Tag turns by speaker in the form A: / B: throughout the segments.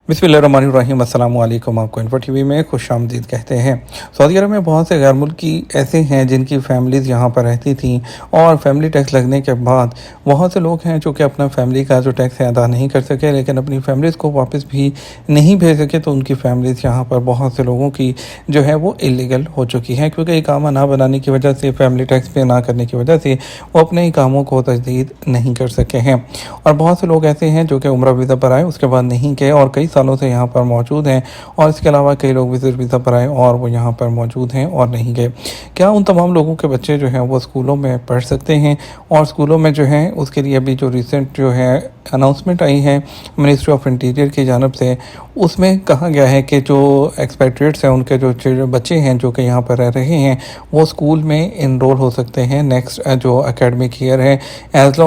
A: बिस्मिल्लाहिर्रहमानिर्रहीम। अस्सलाम वालेकुम। आपको इन्फो टीवी में खुश आमदीद कहते हैं। सऊदी अरब में बहुत से गैर मुल्की ऐसे हैं जिनकी फ़ैमिलीज़ यहाँ पर रहती थीं और फैमिली टैक्स लगने के बाद बहुत से लोग हैं जो कि अपना फैमिली का जो टैक्स है अदा नहीं कर सके, लेकिन अपनी फैमिलीज़ को वापस भी नहीं भेज सके। तो उनकी फैमिलीज़ यहाँ पर बहुत से लोगों की जो है वो इलीगल हो चुकी हैं, क्योंकि इकामा ना बनाने की वजह से, फैमिली टैक्स पे ना करने की वजह से वो अपने इकामों को तजदीद नहीं कर सके हैं। और बहुत से लोग ऐसे हैं जो कि उम्रा वीज़ा पर आए, उसके बाद नहीं गए और कई सालों से यहाँ पर मौजूद हैं। और इसके अलावा कई लोग विजिट वीज़ा पर आए और वो यहाँ पर मौजूद हैं और नहीं गए। क्या उन तमाम लोगों के बच्चे जो हैं वो स्कूलों में पढ़ सकते हैं? और स्कूलों में जो है उसके लिए अभी जो रिसेंट जो है अनाउंसमेंट आई है मिनिस्ट्री ऑफ इंटीरियर की जानब से, उसमें कहा गया है कि जो एक्सपेट्रिएट्स हैं, उनके जो बच्चे हैं जो कि यहाँ पर रह रहे हैं, वो स्कूल में इनरोल हो सकते हैं नेक्स्ट जो एकेडमिक ईयर है, एज़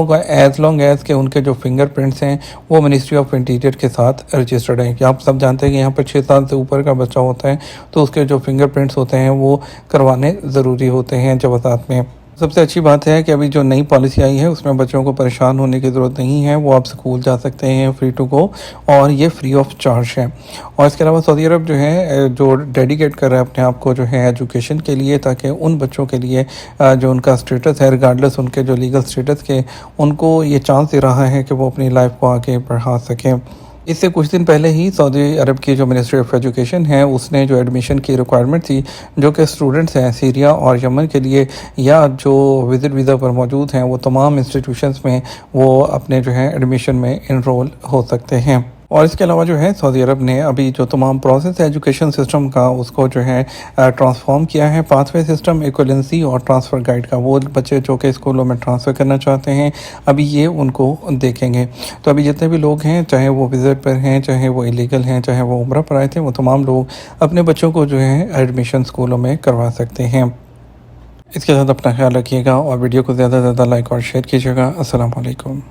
A: लॉन्ग एज़ के उनके जो फिंगरप्रिंट्स हैं वो मिनिस्ट्री ऑफ इंटीरियर के साथ रजिस्टर्ड हैं। कि आप सब जानते हैं कि यहाँ पर 6 साल से ऊपर का बच्चा होता है तो उसके जो फिंगरप्रिंट्स होते हैं वो करवाने ज़रूरी होते हैं जवाज़ात में। सबसे अच्छी बात है कि अभी जो नई पॉलिसी आई है उसमें बच्चों को परेशान होने की ज़रूरत नहीं है, वो आप स्कूल जा सकते हैं फ्री टू गो, और ये फ्री ऑफ चार्ज है। और इसके अलावा सऊदी अरब जो है जो डेडिकेट कर रहा है अपने आप को जो है एजुकेशन के लिए, ताकि उन बच्चों के लिए जो उनका स्टेटस है, रिगार्डलेस उनके जो लीगल स्टेटस के, उनको ये चांस दे रहा है कि वो अपनी लाइफ को आगे बढ़ा सकें। इससे कुछ दिन पहले ही सऊदी अरब की जो मिनिस्ट्री ऑफ एजुकेशन है उसने जो एडमिशन की रिक्वायरमेंट थी, जो कि स्टूडेंट्स हैं सीरिया और यमन के लिए या जो विजिट वीज़ा पर मौजूद हैं, वो तमाम इंस्टीट्यूशंस में वो अपने जो है एडमिशन में इनरोल हो सकते हैं। और इसके अलावा जो है सऊदी अरब ने अभी जो तमाम प्रोसेस है एजुकेशन सिस्टम का, उसको जो है ट्रांसफॉर्म किया है। पाथवे सिस्टम, इक्वलेंसी और ट्रांसफ़र गाइड का, वो बच्चे जो कि स्कूलों में ट्रांसफ़र करना चाहते हैं अभी ये उनको देखेंगे। तो अभी जितने भी लोग हैं, चाहे वो विज़िट पर हैं, चाहे वो इलीगल हैं, चाहे वो उम्रा पर आए थे, वो तमाम लोग अपने बच्चों को जो है एडमिशन स्कूलों में करवा सकते हैं। इसके साथ अपना ख्याल रखिएगा और वीडियो को ज़्यादा से ज़्यादा लाइक और शेयर कीजिएगा। अस्सलाम वालेकुम।